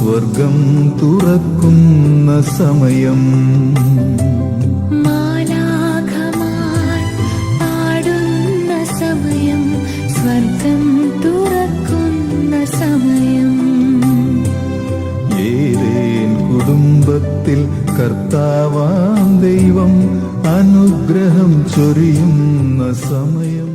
സ്വർഗം തുറക്കുന്ന സമയം. മാലാഖമാർ പാടുന്ന സമയം, സ്വർഗം തുറക്കുന്ന സമയം. ഏദേൻ കുടുംബത്തിൽ കർത്താവാം ദൈവം അനുഗ്രഹം ചൊരിയുന്ന സമയം.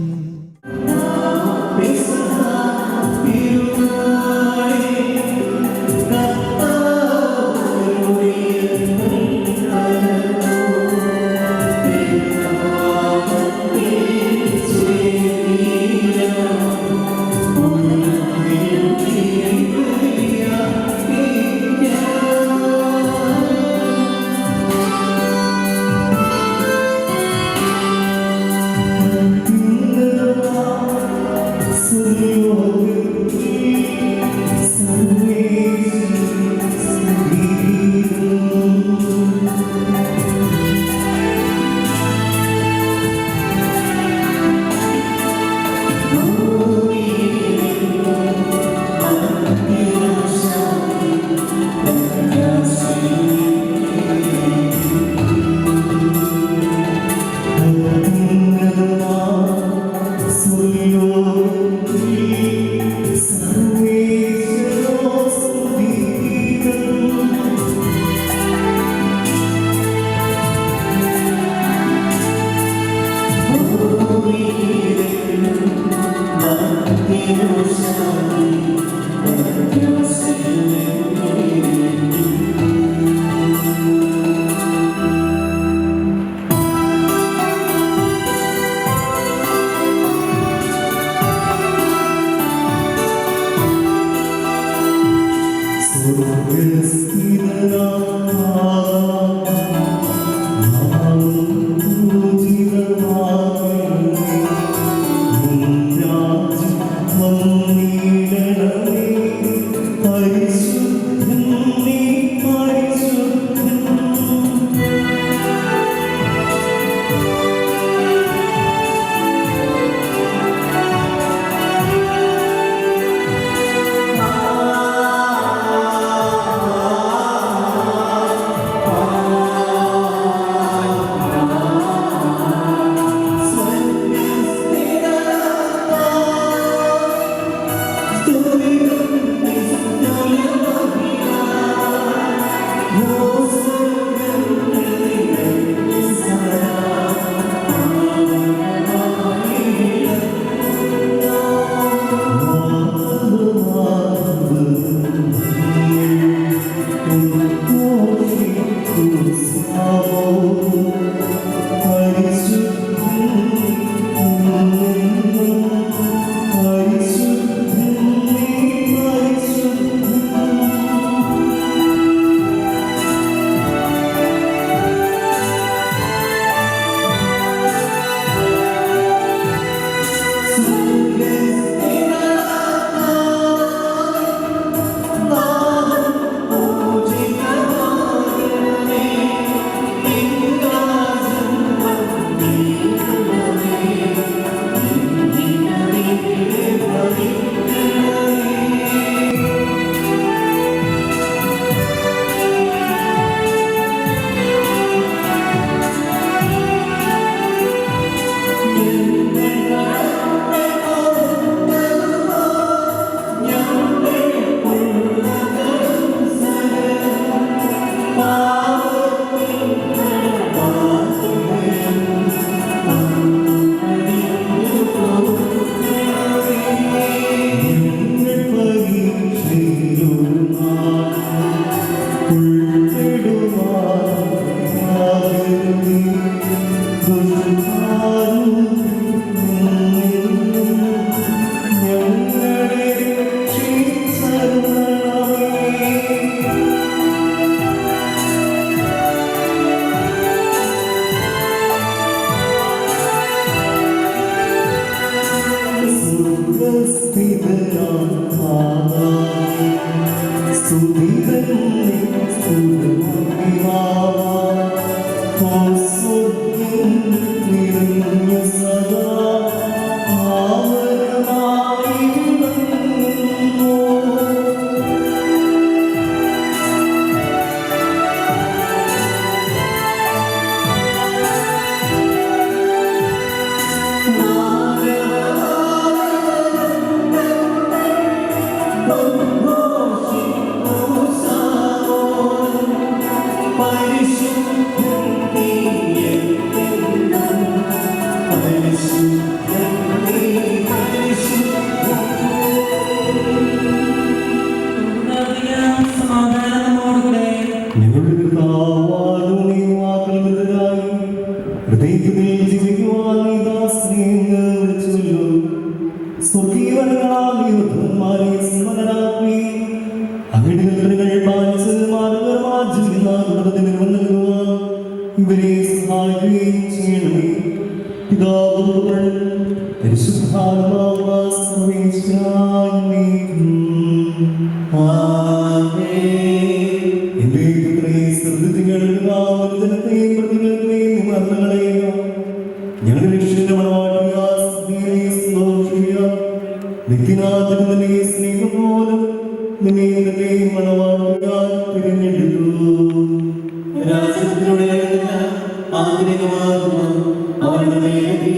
Amen. ഹൃദയത്തിൽ ജീവിക്കുവാൻ നീ ദാസനെ വിളിച്ചുവല്ലോ. സ്വർഗീയവനായ യോദ്ധന്മാരെ സ്മരണാക്കി അങ്ങയുടെ കൽപ്പനകൾ പാലിച്ച് മാനവകരമായ ജീവിതത്തിന് നൽകുവാൻ ഇവരെ സഹായിക്കുകയും ചെയ്യണമേ. പിതാവും പുത്രനും പരിശുദ്ധാത്മാവുമായ സർവ്വേശ്വരായ എന്റെ പുത്രനെ ശ്രദ്ധിച്ചുകൾ ജനത്തെയും പ്രതികളെയും മരണങ്ങളെയും ഞങ്ങളുടെ രക്ഷയുടെ നിത്യനാഥനെ സ്നേഹം പോലും നിന്നെ മണവാട്ടിയാൽ തിരഞ്ഞെടുത്തു. രാജ്യത്തിലൂടെ ആന്തരികമാകുന്നു അവരുടെ മേലി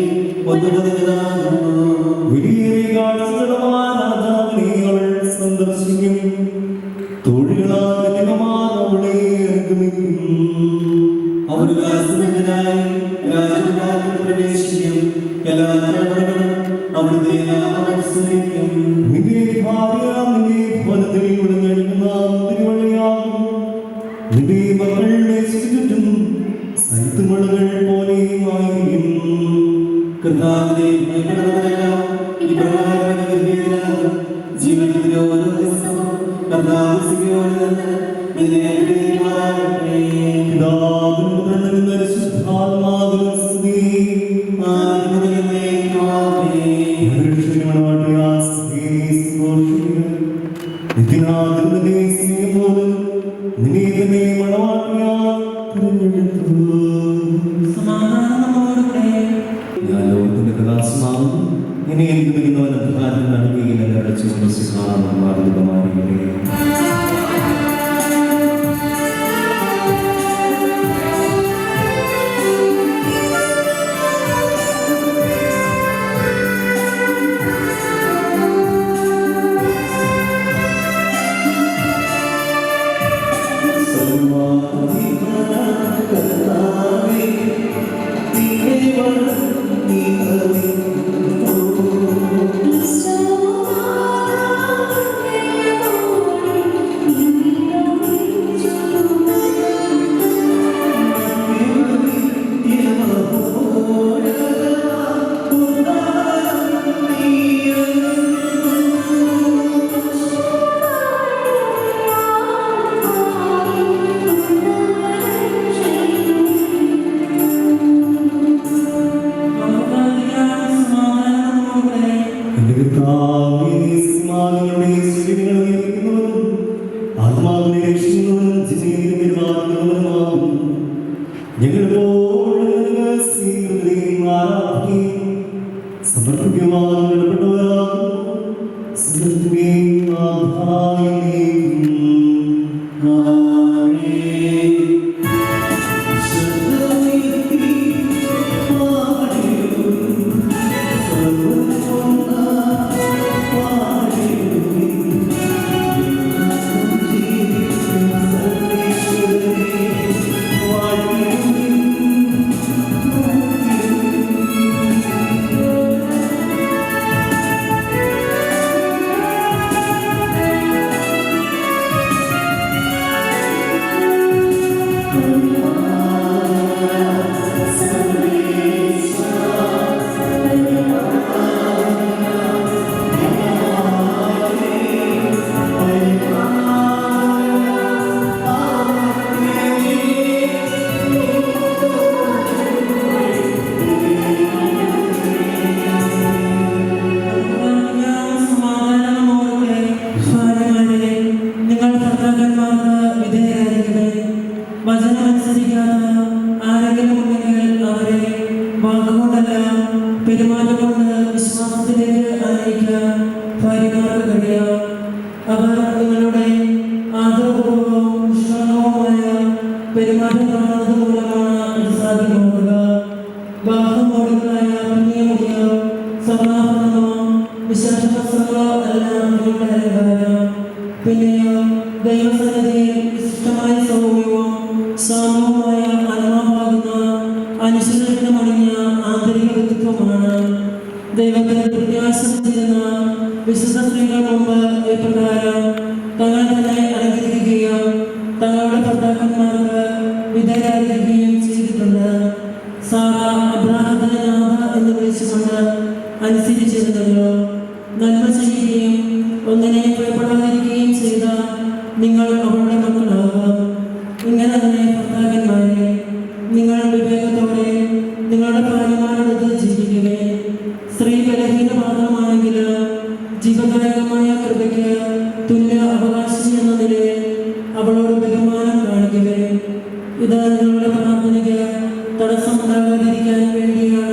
വിളിയേറിയ കാഴ്ചകളുമായ രാജാവിനെ അവൾ സന്ദർശിക്കും. തൊഴിലാൽ അവളെ അനുഗമിക്കും. അവർ രാജകുമാരത്തിൽ പ്രവേശിക്കും. എല്ലാ തലമുറകളും അവിടുത്തെ നാമം അനുസരിക്കും. നിന്റെ ഭാര്യ നിന്റെ ഫലത്തിൽ ഉടഞ്ഞെടുക്കുന്ന തിരുവള്ളിയാകും. നിന്റെ മക്കളുടെ ചുറ്റും സൈത്തുമളകൾ പോലെയുമായിരിക്കും. കർത്താവിനെ ഭയപ്പെടുന്നവരെല്ലാം ഇപ്രകാരം അനുഗ്രഹീതരാകും. ജീവിതത്തിലെ ഓരോ ദിവസവും കർത്താവ് സിയോനിൽ നിന്ന് നിന്നെ അനുഗ്രഹിക്കുമാറാകട്ടെ. പിതാവിനും പുത്രനും പരിശുദ്ധാത്മാവിനും സ്തുതി. ആദ്യം മുതൽ എന്നേക്കും ആമേൻ. മണവാട്ടിയാൽ നിത്യനാഥന്റെ സ്നേഹം പോലും നിന്നെ തന്നെ മണവാട്ടിയാൽ തിരഞ്ഞെടുത്തു. ഞാൻ ലോകത്തിന്റെ പ്രകാശമാകുന്നു. എന്നെ അനുഗ്രഹിക്കുന്നവൻ അധികാരം നൽകുകയും എന്നെ അടച്ചുകൊണ്ട് സിഹാർമാർഗമായിരിക്കട്ടെ. തങ്ങളുടെ ഭർത്താക്കന്മാർക്ക് വിധേയരായിരിക്കുകയും ചെയ്തിട്ടുണ്ട്. സാറാ അബ്രാഹത്തെ നാഥ എന്ന് വിളിച്ചുകൊണ്ട് അനുസരിച്ചിരുന്നല്ലോ. നന്മ ചെയ്യുകയും ഒന്നിനെ ഭയപ്പെടാതിരിക്കുകയും ചെയ്ത നിങ്ങൾ അവളുടെ മക്കളാകാം. ഇങ്ങനെ തന്നെ ഭർത്താക്കന്മാരെ, നിങ്ങൾ വിവേകത്തോടെ നിങ്ങളുടെ ഭാര്യമാരോടൊത്ത് ജീവിക്കവേ. സ്ത്രീ ബലഹീനപാത്രമാണെങ്കിൽ ജീവദായകമായ കൃപയ്ക്ക് തുല്യ അവകാശി എന്ന നിലയിൽ അവളോട് ബഹുമാനം കാണിക്കവേ. ഇത് നിങ്ങളുടെ പ്രാർത്ഥനയ്ക്ക് തടസ്സമുണ്ടാകാതിരിക്കാൻ വേണ്ടിയാണ്.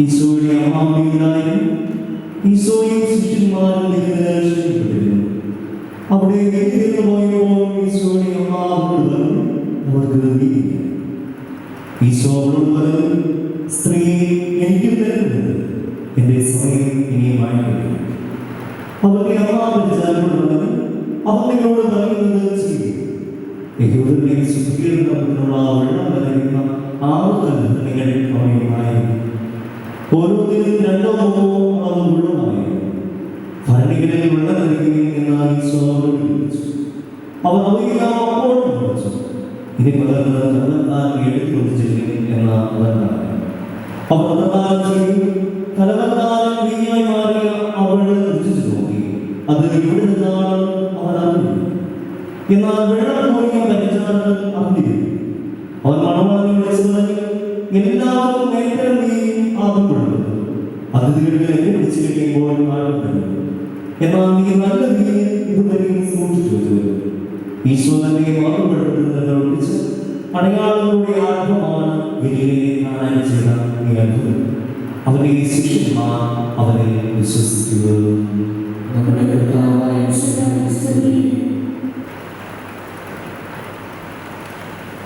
ഈശോയുടെ അമ്മാവിനായും ഈശോയും ശിഷ്യന്മാരും അവിടെ പോയപ്പോൾ ഈശോയുടെ അമ്മാവോട് അവർക്ക് ഈശോയോട് പറഞ്ഞു, സ്ത്രീ എനിക്ക് തരുന്നത് എന്റെ സമയം ഇനിയുമായി അവരുടെ അമ്മാവിനോട് അവർ നിങ്ങളോട് പറയുന്നത് ചെയ്യും. യഹൂദരുടെ ശുദ്ധീകരണത്തിനുള്ള വെള്ളം കലരുന്ന 6 കല്ലുകൾ അവയുണ്ടായിരുന്നു. ഓരോന്നിനും 2 3 അളവ് വെള്ളമായിരുന്നു. ഭരണികളിൽ വെള്ളം നൽകുകയും എന്നാൽ ഈശോയോട് വിളിച്ചു. അവർ അവയെല്ലാം അപ്പോൾ വിളിച്ചു. ഇനി പകർന്ന് കലവത്താൻ എടുത്തുകൊണ്ട് ചെല്ലും എന്ന അവർ പ്രദാനം ചെയ്തു. കലവത്താൻ വീഞ്ഞായി മാറിയ അവളെ രുചിച്ചു നോക്കി. അത് ഇവിടെ നിന്നാണ് അവർ അറിഞ്ഞു. എന്നാൽ വെള്ളം പോയി പരിചാരകൻ അറിഞ്ഞിരുന്നു. അവൻ മണവാളിനെ വിളിച്ചത് എല്ലാവർക്കും നേരം ആകുമ്പോഴും അതിഥികൾക്ക് എന്നെ വിളിച്ചു കഴിയുമ്പോൾ കാണുന്നുണ്ട്. എന്നാൽ നീ നല്ല രീതിയിൽ ഇതുവരെ സൂക്ഷിച്ചു വെച്ചു. ഈശോ തന്നെ മാറുപെടുത്തുന്നത് വിളിച്ച് അടയാളങ്ങളുടെ ആരംഭമാണ് ഗലീലയെ കാണാൻ ചെയ്ത ഈ അത്ഭുതം. അവന്റെ ശിഷ്യന്മാർ അവനെ വിശ്വസിക്കുക. നമ്മുടെ കർത്താവായ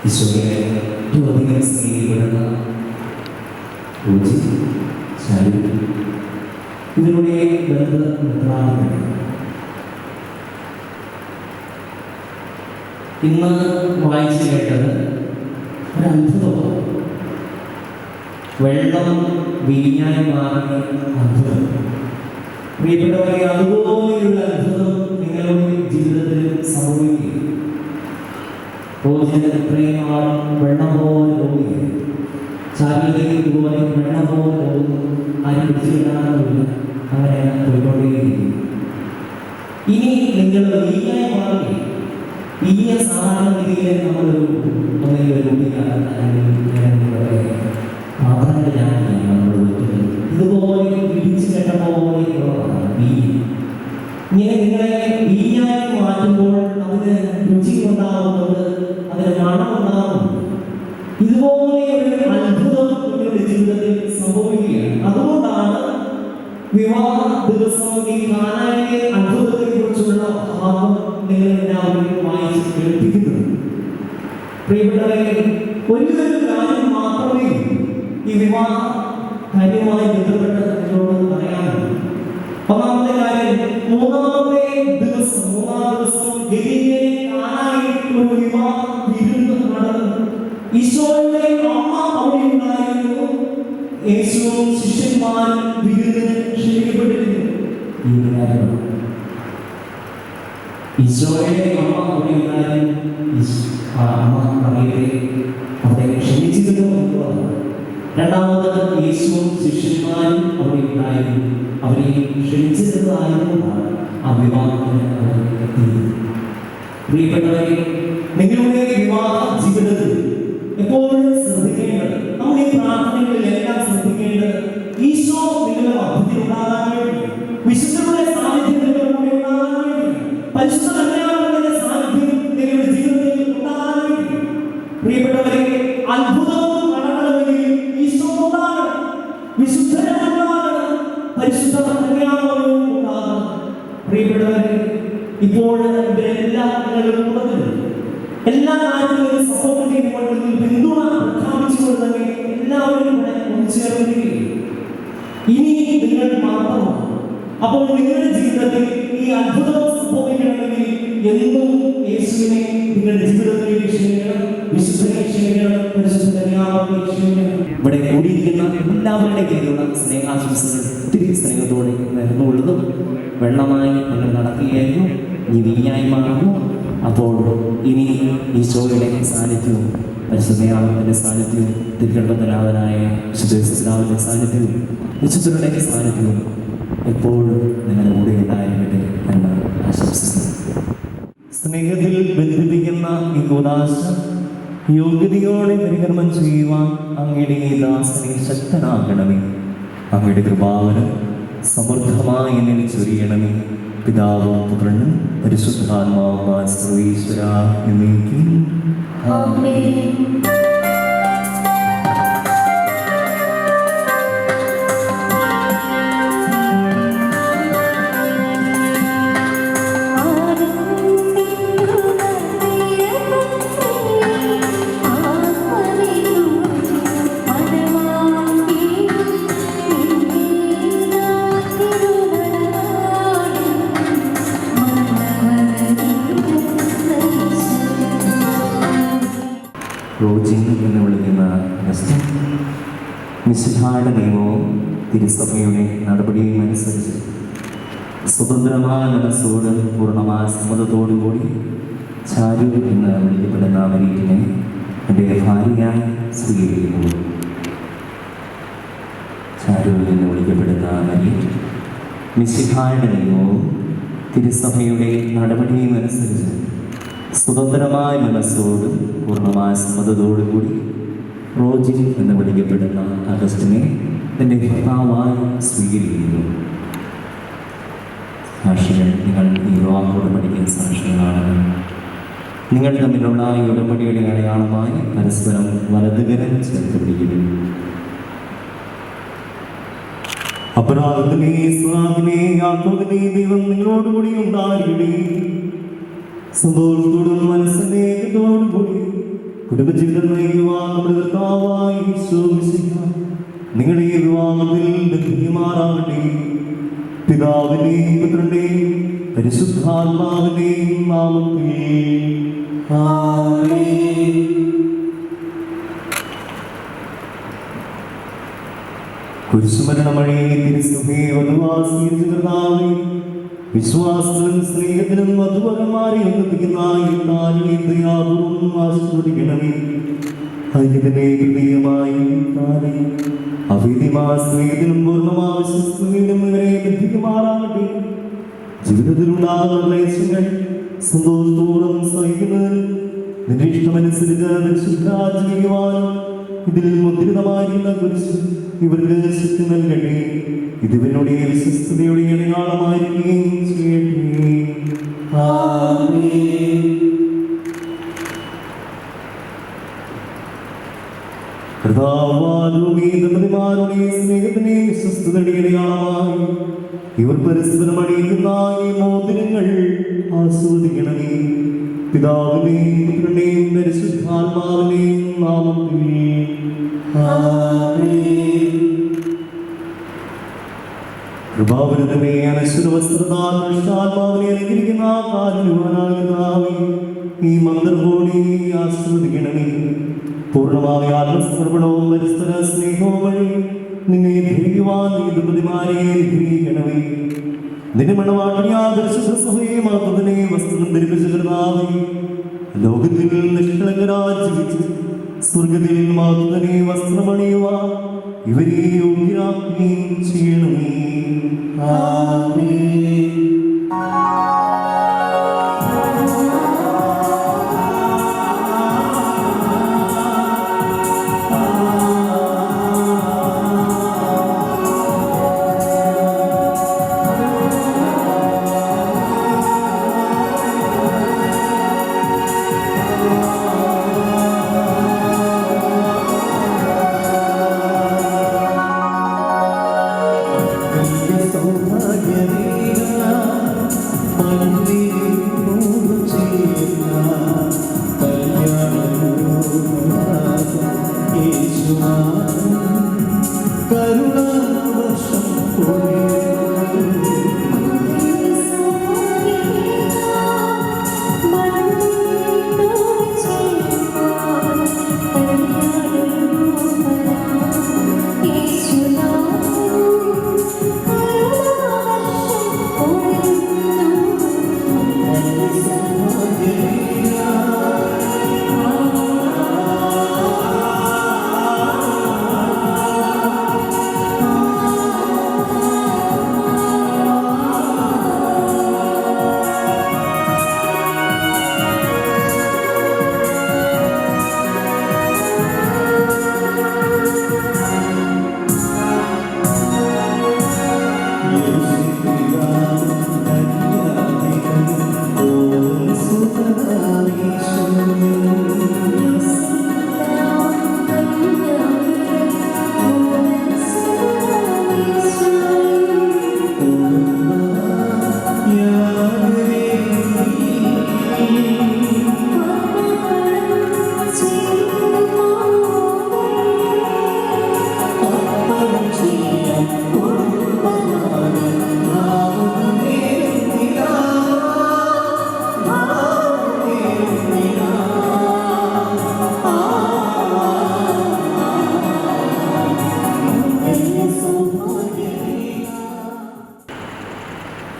ഈശോയെ ഏറ്റവും അധികം സ്നേഹിക്കപ്പെടുന്ന ഇതിലൂടെ ബന്ധം. ഇന്ന് വായിച്ചു കേട്ടത് ഒരത്ഭുതമാണ്. വെള്ളം വീഞ്ഞായി മാറിയ അത്ഭുതം. പ്രിയപ്പെട്ടവരെ, അതുപോലെയുള്ള അത്ഭുതം നിങ്ങളുടെ ജീവിതത്തിൽ സംഭവിക്കുക. ഇത്രയും ആളും വെള്ളം പോലെ പോകുകയാണ്. ചാരിലേക്ക് പോലെ വെള്ളം പോലെ പോകുന്നു. ആരും പിടിച്ചു കിട്ടാനൊന്നുമില്ല. അങ്ങനെ പോയിക്കൊണ്ടേയിരിക്കും. ഇനി നിങ്ങൾ വീഞ്ഞായി മാറി ഈ സാധാരണഗതിയിൽ നമ്മളൊരു ഒന്നിലൊരു ഇതുപോലെ പിടിച്ചു കെട്ട പോലെ ഇങ്ങനെ നിങ്ങളെ വീഞ്ഞായി മാറ്റുമ്പോൾ അതിന് രുചി ഉണ്ടാകുന്നത്, അതിന് മണം ഉണ്ടാകുന്നു. ഇതുപോലെ ഒരു അത്ഭുതം നിങ്ങളുടെ ജീവിതത്തിൽ സംഭവിക്കുകയാണ്. അതുകൊണ്ടാണ് വിവാഹ ദിവസം ഈ കാനായിലെ അത്ഭുതത്തെ കുറിച്ചുള്ള ഭാഗം നിങ്ങൾ എല്ലാവരും വായിച്ച് കേൾപ്പിക്കുന്നത്. പ്രിയപ്പെട്ടവരെ, ഒരു കാര്യം മാത്രമേ ഈ വിവാഹ കാര്യവുമായി ബന്ധപ്പെട്ട് നിങ്ങളോട് പറയാനുള്ളൂ. ഒന്നാമത്തെ കാര്യം, മൂന്നാം ദിവസം ഗലീലയിലെ കാനായിൽ ഒരു ഈശോയുടെ അമ്മ അവിടെ ഉണ്ടായിരുന്നു. യേശുവും ശിഷ്യന്മാരും വിരുന്നിന് ക്ഷണിക്കപ്പെട്ടിരുന്നു. ഈശോയുടെ അമ്മ അവിടെ ഉണ്ടായിരുന്നു. അമ്മ അറിയത്തെ അവിടെ ക്ഷണിച്ചിരുന്നു എന്നുള്ളതാണ്. രണ്ടാമത് യേശുവും ശിഷ്യന്മാരും അവിടെ ഉണ്ടായിരുന്നു. അവരെ ക്ഷണിച്ചിരുന്നതായിരുന്നതാണ് ആ വിവാഹത്തിന് അവർ എത്തിയത്. പ്രിയപ്പെട്ടവരെ, നിങ്ങളുടെ വിവാഹ ജീവിതത്തിൽ എപ്പോഴും ശ്രദ്ധിക്കേണ്ടത്, നമ്മുടെ ഈ പ്രാർത്ഥനകളിലെല്ലാം ശ്രദ്ധിക്കേണ്ടത്, ഈശോ നിങ്ങളുടെ മധ്യത്തിൽ ഉണ്ടാകാൻ വേണ്ടി, വിശുദ്ധരുടെ സാന്നിധ്യം നിങ്ങളുടെ കൂടെ ഉണ്ടാകാൻ വേണ്ടി, പരിശുദ്ധ കന്യാമറിയത്തിന്റെ സാന്നിധ്യം നിങ്ങളുടെ ജീവിതത്തിൽ ഉണ്ടാകാൻ വേണ്ടി. പ്രിയപ്പെട്ടവരെ, അത്ഭുതവും നടക്കണമെങ്കിൽ ഈശോ ഉണ്ടാകണം, വിശുദ്ധരുണ്ടാകണം, പരിശുദ്ധ കന്യാമറിയവും ഉണ്ടാകണം. പ്രിയപ്പെട്ടവരെ, ഇപ്പോൾ ഇവരെല്ലാം നിങ്ങളുടെ കൂട്ടത്തിലുണ്ട്. എല്ലാ കാര്യങ്ങളും സപ്പോർട്ട് ചെയ്യുമ്പോൾ പിന്തുണ പ്രഖ്യാപിച്ചുകൊണ്ട് തന്നെ എല്ലാവരും ഇവിടെ ഒന്നുചേർന്നിരിക്കുകയും ഇനി നിങ്ങൾ മാത്രമാണ്. അപ്പോൾ നിങ്ങളുടെ ജീവിതത്തിൽ ഈ അത്ഭുതം സംഭവിക്കണമെങ്കിൽ എന്നും യേശുവിനെ നിങ്ങളുടെ ജീവിതത്തിലേക്ക് ക്ഷണിക്കണം, വിശുദ്ധനെ ക്ഷണിക്കണം, പരിശുദ്ധ കന്യാമറിയെ ക്ഷണിക്കണം. ഇവിടെ കൂടിയിരിക്കുന്ന എല്ലാവരുടെയും പേരിലുള്ള സ്നേഹാശംസകൾ ഒത്തിരി സ്നേഹത്തോടെ നേർന്നുകൊള്ളുന്നു. വെള്ളമായി നിങ്ങൾ നടക്കുകയായിരുന്നു, ഈ വീഞ്ഞായി മാറുന്നു. അപ്പോൾ ഇനി ഈശോയുടെ സാന്നിധ്യവും പരിശുദ്ധയാമത്തിന്റെ സാന്നിധ്യവും തിരുഗർഭനാഥനായ വിശുദ്ധ സാന്നിധ്യവും വിശുദ്ധരുടെ സാന്നിധ്യവും എപ്പോഴും നിങ്ങളുടെ കൂടെ ഉണ്ടായിരിക്കട്ടെ എന്ന് ആശംസിക്കുന്നു. സ്നേഹത്തിൽ ബന്ധിപ്പിക്കുന്ന ഈ കൂദാശ യോഗ്യതയോടെ പരികർമ്മം ചെയ്യുവാൻ അങ്ങയുടെ ഈ ദാസനെ ശക്തനാക്കണമേ. അങ്ങയുടെ കൃപാവനം സമൃദ്ധമായി എന്നിൽ ചൊരിയണമേ. പിതാവും പുത്രനും പരിശുദ്ധാത്മാവുമായ സർവീശ്വരാ എന്നേക്കും ആമേൻ. റോജിൻ എന്ന് വിളിക്കുന്ന മിശിഹായുടെ നിയമവും തിരുസഭയുടെ നടപടിയും അനുസരിച്ച് സ്വതന്ത്രമായ മനസ്സോട് പൂർണ്ണമായ സമ്മതത്തോടുകൂടി ചാരു എന്ന് വിളിക്കപ്പെടുന്ന മരീറ്റിനെ എൻ്റെ ഭാര്യയായി സ്വീകരിക്കുന്നു. ചാരു എന്ന് വിളിക്കപ്പെടുന്ന മരീറ്റ് മിശിഹായുടെ നിയമവും തിരുസഭയുടെ നടപടിയും അനുസരിച്ച് സ്വതന്ത്രമായ മനസ്സോടും പൂർണ്ണമായ സമ്മതത്തോടുകൂടി റോജിൻ എന്ന് വിളിക്കപ്പെടുന്ന അഗസ്റ്റിനെ തൻ്റെ ഭർത്താവായി സ്വീകരിക്കുന്നു. സാക്ഷികൾ, നിങ്ങൾ ഈ വിവാഹ ഉടമ്പടിക്ക് സാക്ഷികളാണ്. നിങ്ങൾ തമ്മിലുള്ള ഈ ഉടമ്പടിയുടെ അടയാളമായി പരസ്പരം വലതുകരം ചേർത്ത് പിടിക്കുന്നു. അപരാധത്തിനെ സ്വാമിനെ യാക്കോബിനെ ദൈവം നിങ്ങളോടുകൂടി ഉണ്ടാകട്ടെ. സന്തോഷത്തോടും മനസ്സേകത്തോടും കൂടി കുടുംബജീവിതം നയിക്കുവാൻ നമ്മുടെ കർത്താവായ യേശു മിശിഹ നിങ്ങളുടെ ഈ വിവാഹത്തിൽ ബന്ധിക്കുമാറാകട്ടെ. പിതാവിന്റെയും പുത്രന്റെയും പരിശുദ്ധാത്മാവിന്റെയും നാമത്തിൽ ആമേൻ. കുരിശുമരണമഴയെ തിരുസഭയെ വധുവാസീകരിച്ച കർത്താവേ, വിശ്വാസത്തിലും സ്നേഹത്തിലും മധുവരന്മാരെ ഒന്നിപ്പിക്കുന്ന ദയാപൂർവം ആശീർവദിക്കണമേ. ഐക്യത്തിന്റെ ഹൃദയമായി അഭേദ്യമായ സ്നേഹത്തിലും പൂർണ്ണമായ വിശ്വസ്തയിലും ഇവരെ ബന്ധിക്കുമാറാകട്ടെ. ജീവിതത്തിലുണ്ടാകുന്ന ക്ലേശങ്ങൾ സന്തോഷത്തോടും സഹിക്കുന്നതിന് നിന്റെ ഇഷ്ടമനുസരിച്ച് പരിശുദ്ധാചരിക്കുവാനും ഇതിൽ മുദ്രിതമായിരിക്കുന്ന കുരിശ് ഇവർക്ക് ശക്തി നൽകട്ടെ. ഇതിവരുടെ വിശ്വസ്തയുടെ അടയാളമായിരിക്കുകയും ചെയ്യട്ടെ. ആമേൻ. കർത്താവായ ദമ്പതിമാരുടെ സ്നേഹത്തിന്റെയും വിശ്വസ്തതയുടെ അടയാളമായി ഇവർ പരസ്പരം അണിയിക്കുന്ന ഈ മോതിരങ്ങൾ ആസ്വദിക്കണമേ. പിതാവിന്റെയും പുത്രന്റെയും പരിശുദ്ധാത്മാവിന്റെയും നാമത്തിൽ ആമേൻ. കൃപാവരതമേ അനശ്വര വസ്ത്രത്താൽ ആത്മാവിനെ അനുഗ്രഹിക്കുന്ന കാരുണ്യവാനായ പിതാവേ, ഈ മന്ത്രകോടി ആസ്വദിക്കണമേ. പൂർണ്ണമായ ആത്മസമർപ്പണവും പരസ്പര സ്നേഹവും വഴി നിന്നെ ധൈര്യവാൻ നീ ദുർമതിമാരെ അനുഗ്രഹിക്കണമേ. നിന്റെ മണവാട്ടിയാദർശസഭയെ മാത്രത്തിനെ വസ്ത്രം ധരിപ്പിച്ച കർത്താവേ, ലോകത്തിൽ നിഷ്കളങ്കരായി ജീവിച്ച് സ്വർഗത്തിൽ മാത്രത്തിനെ വസ്ത്രമണിയുവാൻ ഇവരെ യോഗ്യരാക്കുകയും ചെയ്യണമേ. ആമേൻ.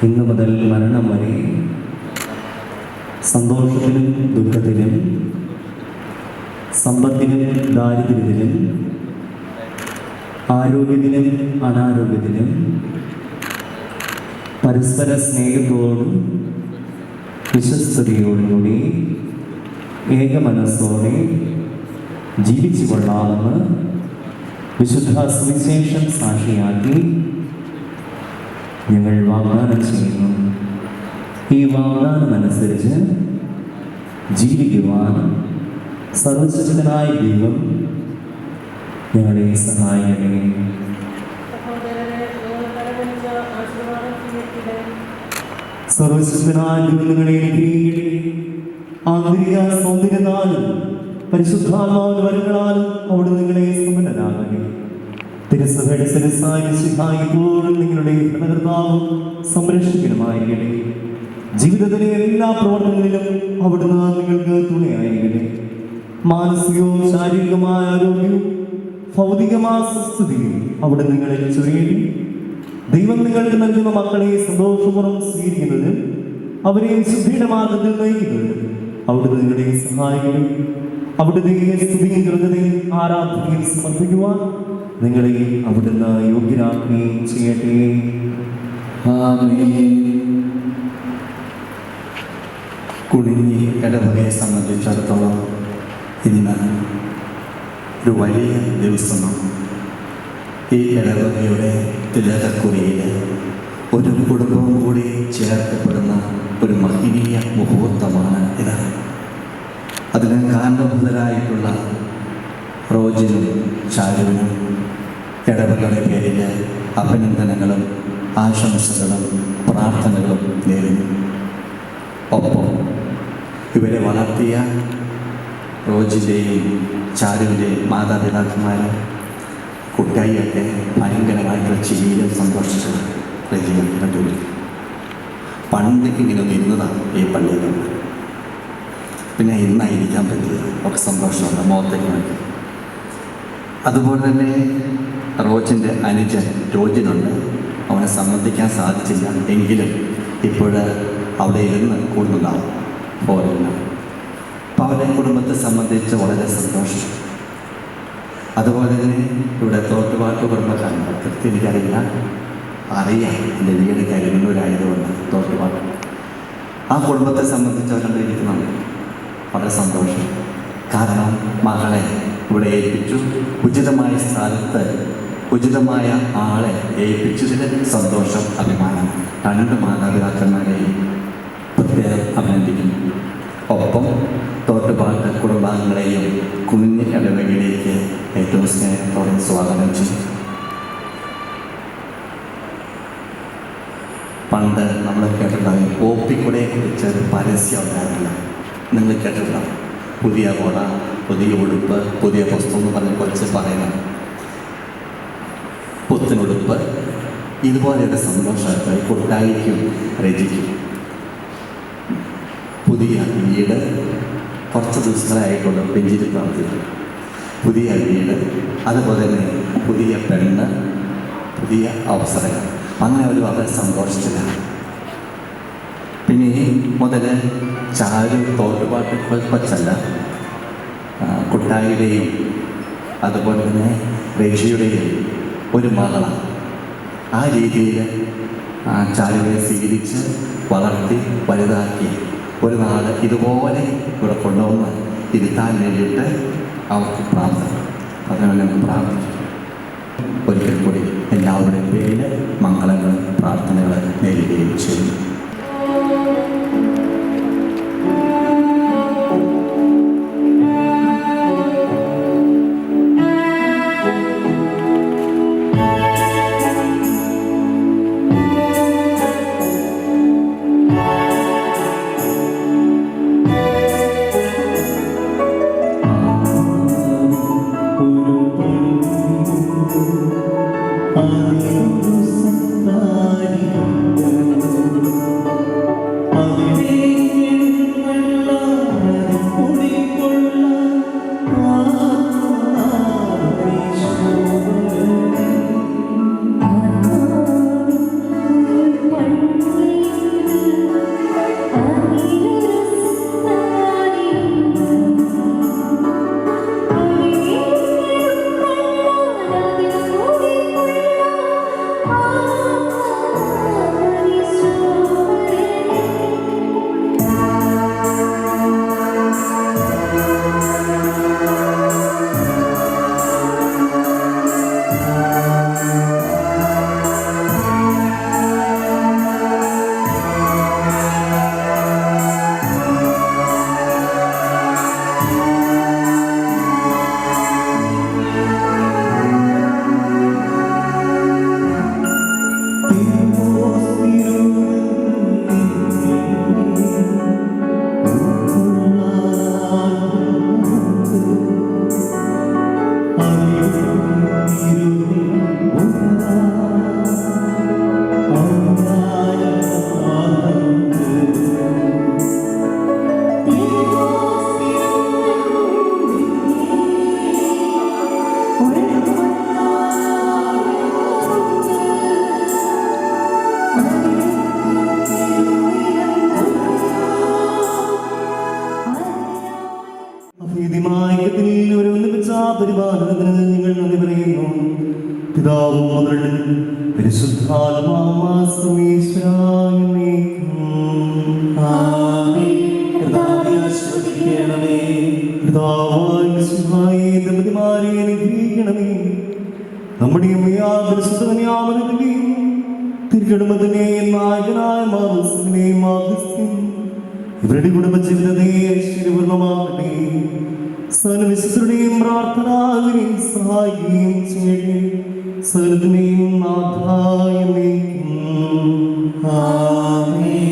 ഇന്നു മുതൽ മരണം വരെ സന്തോഷത്തിലും ദുഃഖത്തിലും സമ്പത്തിലും ദാരിദ്ര്യത്തിലും ആരോഗ്യത്തിലും അനാരോഗ്യത്തിലും പരസ്പര സ്നേഹത്തോടും വിശ്വസ്തയോടുകൂടി ഏകമനസ്സോടെ ജീവിച്ചു കൊള്ളാമെന്ന് വിശുദ്ധ സുവിശേഷം സാക്ഷിയാക്കി ഞങ്ങൾ വാഗ്ദാനം ചെയ്യുന്നു. ഈ വാഗ്ദാനമനുസരിച്ച് ജീവിക്കുവാൻ സർവശക്തനായ ദൈവം ഞങ്ങളെ സഹായിക്കണമേ. സർവശക്തനായ ദൈവം നിങ്ങളെ അനുഗ്രഹിക്കട്ടെ. ആന്തരിക സൗന്ദര്യത്താലും പരിശുദ്ധാത്മാവിന്റെ വരങ്ങളാലും അവിടെ നിങ്ങളെ സമ്പന്നരാകട്ടെ. തിരുസഭയുടെ സരസായ സിഹായിപ്പോഴും നിങ്ങളുടെ ഭരണകർത്താവും സംരക്ഷകനുമായിരിക്കട്ടെ. ജീവിതത്തിലെ എല്ലാ പ്രവർത്തനങ്ങളിലും അവിടുന്ന് നിങ്ങൾക്ക് തുണയായിരിക്കട്ടെ. മാനസികവും ശാരീരികമായ ആരോഗ്യവും ഭൗതികമായ സ്വസ്ഥതയും അവിടെ നിങ്ങളെ ചൊരിയട്ടെ. ദൈവം നിങ്ങൾക്ക് നൽകുന്ന മക്കളെ സന്തോഷപൂർവ്വം സ്വീകരിക്കുന്നതിന് അവരെ ശുദ്ധിയുടെ മാർഗത്തിൽ നയിക്കുന്നതിന് അവിടുന്ന് നിങ്ങളെ സഹായിക്കണം. അവിടുത്തെ സ്തുതിയും കൃതയും ആരാധനയും സമർപ്പിക്കുവാൻ നിങ്ങളെ അവിടുന്ന് യോഗ്യരാക്കുകയും ചെയ്യട്ടെ. കുടിഞ്ഞി ഇടവകയെ സംബന്ധിച്ചിടത്തോളം ഇന്ന് ഒരു വലിയ ദിവസമാണ്. ഈ ഇടവകയുടെ തിലകക്കുറിയിൽ ഒരു കുടുംബം കൂടി ചേർക്കപ്പെടുന്ന ഒരു മഹനീയ മുഹൂർത്തമാണ് ഇത്. അതിന് കാരണഭൂതരായിട്ടുള്ള റോജിനും ചാരുവിനും ഇടവകയുടെ പേരിൽ അഭിനന്ദനങ്ങളും ആശംസകളും പ്രാർത്ഥനകളും നേരുന്നു. ഒപ്പം ഇവരെ വളർത്തിയ റോജിൻ്റെയും ചാരുവിൻ്റെയും മാതാപിതാക്കന്മാർ കുട്ടിയൊക്കെ ഭയങ്കരമായിട്ടുള്ള ചിരിയിലും സന്തോഷിച്ചത് കണ്ടു. പണ്ട് ഇങ്ങനെ നിന്നതാണ് ഈ പള്ളിയിൽ. പിന്നെ ഇന്നായിരിക്കാൻ പറ്റിയത് ഒക്കെ സന്തോഷമുണ്ട് മുഖത്തേക്ക് വേണ്ടി. അതുപോലെ തന്നെ റോജിൻ്റെ അനുജൻ രോജിനുണ്ട്. അവനെ സംബന്ധിക്കാൻ സാധിച്ചില്ല എങ്കിലും ഇപ്പോൾ അവിടെ ഇരുന്ന് കൂടുന്നുണ്ടാവും ഫോറിന്. അപ്പോൾ അവരുടെ കുടുംബത്തെ സംബന്ധിച്ച് വളരെ സന്തോഷം. അതുപോലെ തന്നെ ഇവിടെ തോട്ടുപാട്ട് കുടുംബക്കാരുണ്ട്. കൃത്യം എനിക്കറിയില്ല, അറിയാം, എൻ്റെ വീട് കരിമണ്ണൂരായതുകൊണ്ട് തോട്ടുപാട്ട്. ആ കുടുംബത്തെ സംബന്ധിച്ച് അവരുടെ ഇരിക്കുന്നുണ്ട്. വളരെ സന്തോഷം. കാരണം മകളെ ഇവിടെ ഏൽപ്പിച്ചു, ഉചിതമായ സ്ഥലത്ത് ഉചിതമായ ആളെ ഏൽപ്പിച്ചതിൽ സന്തോഷം, അഭിമാനം. രണ്ട് മാതാപിതാക്കന്മാരെയും പ്രത്യേകം അഭിനന്ദിക്കുന്നു. ഒപ്പം തോട്ടുപാട്ട് കുടുംബാംഗങ്ങളെയും കുഞ്ഞ് ഇടവകയിലേക്ക് ഏറ്റവും സ്നേഹത്തോടെ സ്വാഗതം ചെയ്യും. പണ്ട് നമ്മൾ കേട്ടിട്ടുണ്ടാകും ഓപ്പിക്കുടയെ കുറിച്ച് ഒരു പരസ്യം ഉണ്ടായിരുന്നില്ല. നിങ്ങൾ കേട്ടിട്ടുണ്ടാകും. പുതിയ കുട, പുതിയ ഉടുപ്പ്, പുതിയ പുസ്തകം എന്ന് പറഞ്ഞ് കുറച്ച് പറയണം. പുത്തനുടുപ്പ്, ഇതുപോലെയൊക്കെ സന്തോഷമായിട്ട് കൊട്ടായിക്കും രചിക്കും. പുതിയ വീട്, കുറച്ച് ദിവസങ്ങളായിട്ടുള്ള പെഞ്ചിരി പ്രവർത്തിക്കും. പുതിയ വീട്, അതുപോലെ തന്നെ പുതിയ പെണ്ണ്, പുതിയ അവസരങ്ങൾ, അങ്ങനെ ഒരു വളരെ സന്തോഷത്തിലാണ്. പിന്നെ മുതൽ ചാരു തോട്ടുപാട്ട് കൊച്ചല്ല, കുട്ടായിയുടെയും അതുപോലെ തന്നെ രേഷിയുടെയും ഒരു മകളാണ്. ആ രീതിയിൽ ചാരുവിനെ സ്വീകരിച്ച് വളർത്തി വലുതാക്കി ഒരു നാൾ ഇതുപോലെ ഇവിടെ കൊണ്ടുവന്ന് ഇരുത്താൻ വേണ്ടിയിട്ട് അവർക്ക് പ്രാർത്ഥന, അതിനെല്ലാം പ്രാർത്ഥിച്ചു. ഒരിക്കൽ കൂടി എല്ലാവരുടെയും പേരിൽ മംഗളങ്ങളും പ്രാർത്ഥനകൾ നേരുകയും ചെയ്യുന്നു. പരിപാലനത്തിന് നിങ്ങൾ നന്ദി പറയുന്നു. പിതാവും പുത്രനും പരിശുദ്ധാത്മാവുമായ ദമ്പതിമാരെ അനുഗ്രഹിക്കണമേ. നമ്മുടെ തിരുക്കടുംബത്തിനെയും നായകനായ മാതൃസിനെയും മാതൃസ്ഥയും ഇവരുടെ കുടുംബജീവിതത്തെ ഐശ്വര്യപൂർണ്ണമാകട്ടെ. സർവവിശ്വസരുടെയും പ്രാർത്ഥനാവിനെയും സഹായിക്കുകയും ചെയ്യട്ടെ. സർവ്വത്തിനെയും നാഥായമേക്കും ആമേൻ.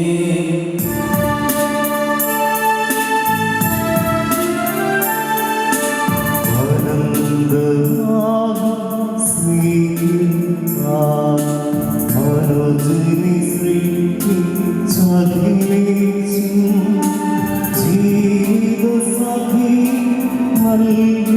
ജീവിത നൽകി